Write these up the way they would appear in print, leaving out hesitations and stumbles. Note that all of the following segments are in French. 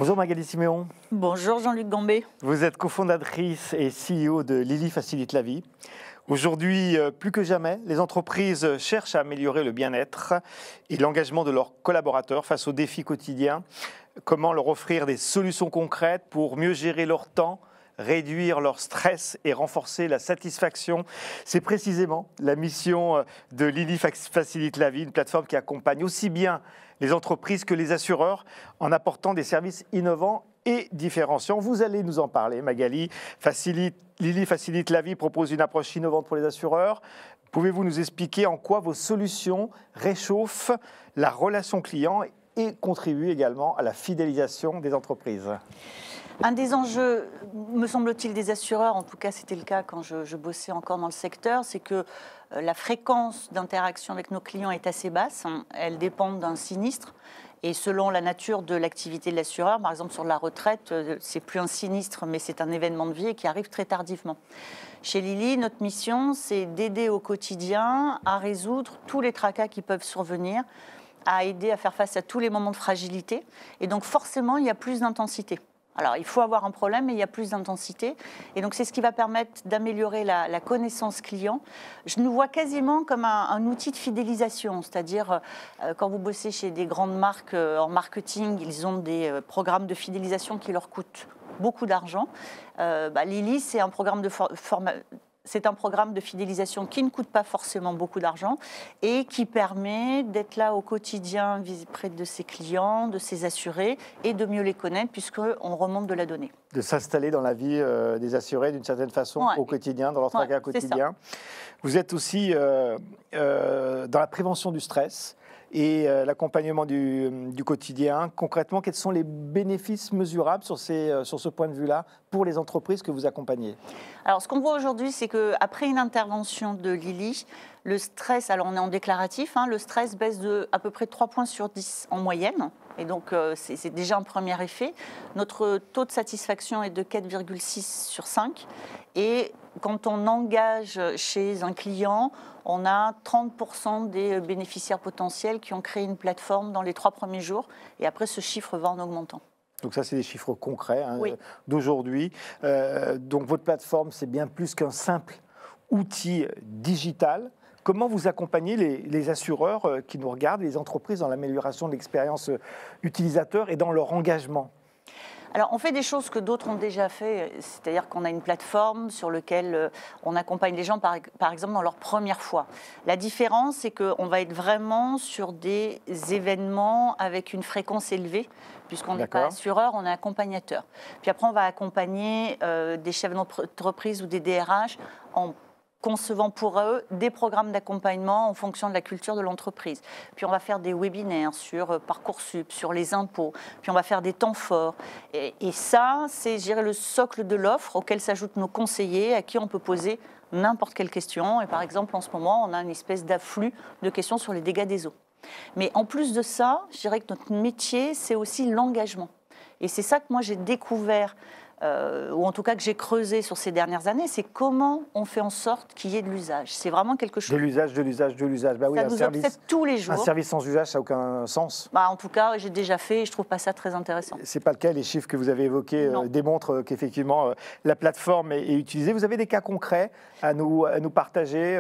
Bonjour Magali Siméon. Bonjour Jean-Luc Gambé. Vous êtes cofondatrice et CEO de Lily Facilite la Vie. Aujourd'hui, plus que jamais, les entreprises cherchent à améliorer le bien-être et l'engagement de leurs collaborateurs face aux défis quotidiens. Comment leur offrir des solutions concrètes pour mieux gérer leur temps, réduire leur stress et renforcer la satisfaction. C'est précisément la mission de Lily Facilite la Vie, une plateforme qui accompagne aussi bien les entreprises que les assureurs en apportant des services innovants et différenciants. Vous allez nous en parler, Magali. Lily Facilite la Vie propose une approche innovante pour les assureurs. Pouvez-vous nous expliquer en quoi vos solutions réchauffent la relation client et contribuent également à la fidélisation des entreprises ? Un des enjeux, me semble-t-il, des assureurs, en tout cas c'était le cas quand je bossais encore dans le secteur, c'est que la fréquence d'interaction avec nos clients est assez basse. Elle dépend d'un sinistre. Et selon la nature de l'activité de l'assureur, par exemple sur la retraite, c'est plus un sinistre, mais c'est un événement de vie qui arrive très tardivement. Chez Lily, notre mission, c'est d'aider au quotidien à résoudre tous les tracas qui peuvent survenir, à aider à faire face à tous les moments de fragilité. Et donc forcément, il y a plus d'intensité. Alors, il faut avoir un problème, mais il y a plus d'intensité. Et donc, c'est ce qui va permettre d'améliorer la connaissance client. Je nous vois quasiment comme un outil de fidélisation. C'est-à-dire, quand vous bossez chez des grandes marques en marketing, ils ont des programmes de fidélisation qui leur coûtent beaucoup d'argent. Lily, c'est un programme de C'est un programme de fidélisation qui ne coûte pas forcément beaucoup d'argent et qui permet d'être là au quotidien près de ses clients, de ses assurés et de mieux les connaître puisqu'on remonte de la donnée. De s'installer dans la vie des assurés d'une certaine façon au quotidien, dans leur tracas quotidien. Vous êtes aussi dans la prévention du stress et l'accompagnement du quotidien. Concrètement, quels sont les bénéfices mesurables sur ce point de vue-là pour les entreprises que vous accompagnez ? Alors, ce qu'on voit aujourd'hui, c'est qu'après une intervention de Lily, le stress, alors on est en déclaratif, le stress baisse de à peu près 3 points sur 10 en moyenne. Et donc, c'est déjà un premier effet. Notre taux de satisfaction est de 4,6 sur 5. Et quand on engage chez un client, on a 30% des bénéficiaires potentiels qui ont créé une plateforme dans les 3 premiers jours. Et après, ce chiffre va en augmentant. Donc ça, c'est des chiffres concrets oui. d'aujourd'hui. Donc votre plateforme, c'est bien plus qu'un simple outil digital. Comment vous accompagnez les assureurs qui nous regardent, les entreprises dans l'amélioration de l'expérience utilisateur et dans leur engagement ? Alors, on fait des choses que d'autres ont déjà fait, c'est-à-dire qu'on a une plateforme sur laquelle on accompagne les gens, par exemple, dans leur première fois. La différence, c'est qu'on va être vraiment sur des événements avec une fréquence élevée, puisqu'on n'est pas assureur, on est accompagnateur. Puis après, on va accompagner des chefs d'entreprise ou des DRH en concevant pour eux des programmes d'accompagnement en fonction de la culture de l'entreprise. Puis on va faire des webinaires sur Parcoursup, sur les impôts, puis on va faire des temps forts. Et ça, c'est, je dirais, le socle de l'offre auquel s'ajoutent nos conseillers à qui on peut poser n'importe quelle question. Et par exemple, en ce moment, on a une espèce d'afflux de questions sur les dégâts des eaux. Mais en plus de ça, je dirais que notre métier, c'est aussi l'engagement. Et c'est ça que moi, j'ai découvert ou en tout cas que j'ai creusé sur ces dernières années, c'est comment on fait en sorte qu'il y ait de l'usage. C'est vraiment quelque chose... De l'usage. Bah oui, ça nous obsède tous les jours. Un service sans usage, ça n'a aucun sens. En tout cas, j'ai déjà fait et je ne trouve pas ça très intéressant. Ce n'est pas le cas. Les chiffres que vous avez évoqués démontrent qu'effectivement, la plateforme est utilisée. Vous avez des cas concrets à nous partager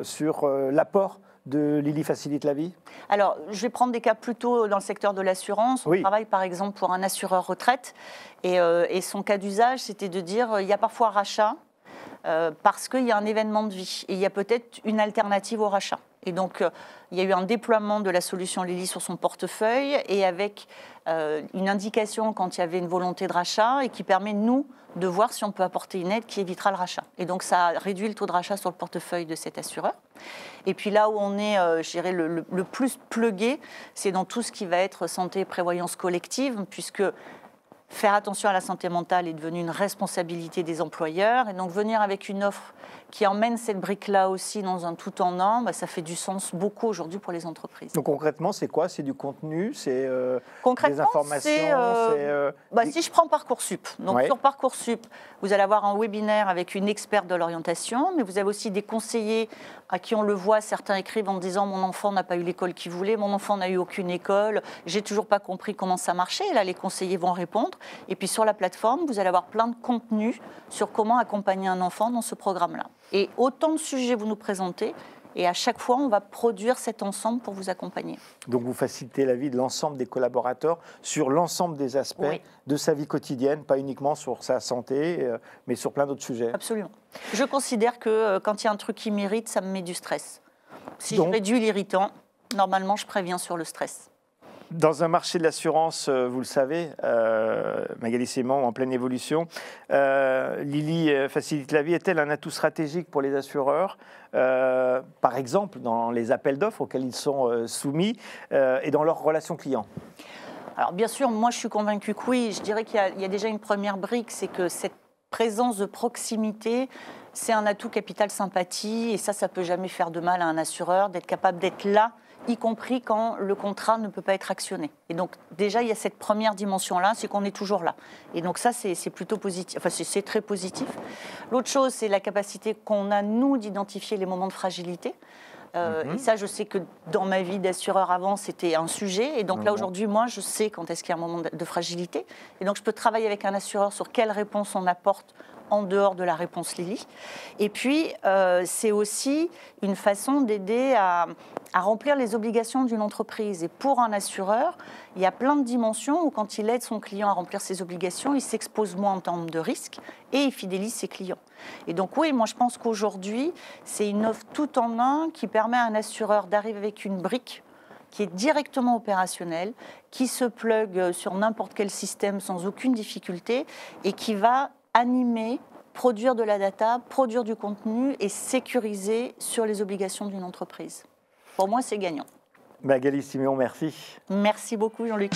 sur l'apport de Lily Facilite la Vie ? Alors, je vais prendre des cas plutôt dans le secteur de l'assurance. On travaille par exemple pour un assureur retraite et son cas d'usage, c'était de dire il y a parfois rachat parce qu'il y a un événement de vie et il y a peut-être une alternative au rachat. Et donc, il y a eu un déploiement de la solution Lily sur son portefeuille et avec une indication quand il y avait une volonté de rachat et qui permet, nous, de voir si on peut apporter une aide qui évitera le rachat. Et donc, ça a réduit le taux de rachat sur le portefeuille de cet assureur. Et puis là où on est, je dirais, le plus plugué, c'est dans tout ce qui va être santé et prévoyance collective, puisque faire attention à la santé mentale est devenu une responsabilité des employeurs. Et donc, venir avec une offre qui emmène cette brique-là aussi dans un tout en un, ça fait du sens beaucoup aujourd'hui pour les entreprises. Donc concrètement, c'est quoi? C'est du contenu? C'est des Concrètement, informations? si je prends Parcoursup, donc Ouais. sur Parcoursup, vous allez avoir un webinaire avec une experte de l'orientation, mais vous avez aussi des conseillers à qui on le voit, certains écrivent en disant « mon enfant n'a pas eu l'école qu'il voulait, mon enfant n'a eu aucune école, j'ai toujours pas compris comment ça marchait ». Et là, les conseillers vont répondre. Et puis sur la plateforme, vous allez avoir plein de contenus sur comment accompagner un enfant dans ce programme-là. Et autant de sujets vous nous présentez, et à chaque fois, on va produire cet ensemble pour vous accompagner. Donc vous facilitez la vie de l'ensemble des collaborateurs sur l'ensemble des aspects de sa vie quotidienne, pas uniquement sur sa santé, mais sur plein d'autres sujets. Absolument. Je considère que quand il y a un truc qui m'irrite, ça me met du stress. Si je réduis l'irritant, normalement, je préviens sur le stress. Dans un marché de l'assurance, vous le savez, Magali Sémant, en pleine évolution, Lily facilite la vie. Est-elle un atout stratégique pour les assureurs, par exemple dans les appels d'offres auxquels ils sont soumis et dans leurs relations clients? Alors bien sûr, moi je suis convaincue que oui. Je dirais qu'il y a déjà une première brique, c'est que cette présence de proximité, c'est un atout capital sympathie, et ça peut jamais faire de mal à un assureur d'être capable d'être là, y compris quand le contrat ne peut pas être actionné. Et donc déjà, il y a cette première dimension-là, c'est qu'on est toujours là. Et donc ça, c'est plutôt positif, enfin c'est très positif. L'autre chose, c'est la capacité qu'on a, nous, d'identifier les moments de fragilité. Et ça, je sais que dans ma vie d'assureur avant, c'était un sujet. Et donc là, aujourd'hui, moi, je sais quand est-ce qu'il y a un moment de fragilité. Et donc, je peux travailler avec un assureur sur quelle réponse on apporte en dehors de la réponse Lily. Et puis, c'est aussi une façon d'aider à remplir les obligations d'une entreprise. Et pour un assureur, il y a plein de dimensions où quand il aide son client à remplir ses obligations, il s'expose moins en termes de risques et il fidélise ses clients. Et donc oui, moi je pense qu'aujourd'hui, c'est une offre tout en un qui permet à un assureur d'arriver avec une brique qui est directement opérationnelle, qui se plug sur n'importe quel système sans aucune difficulté et qui va animer, produire de la data, produire du contenu et sécuriser sur les obligations d'une entreprise. Pour moi, c'est gagnant. Magali Siméon, merci. Merci beaucoup, Jean-Luc.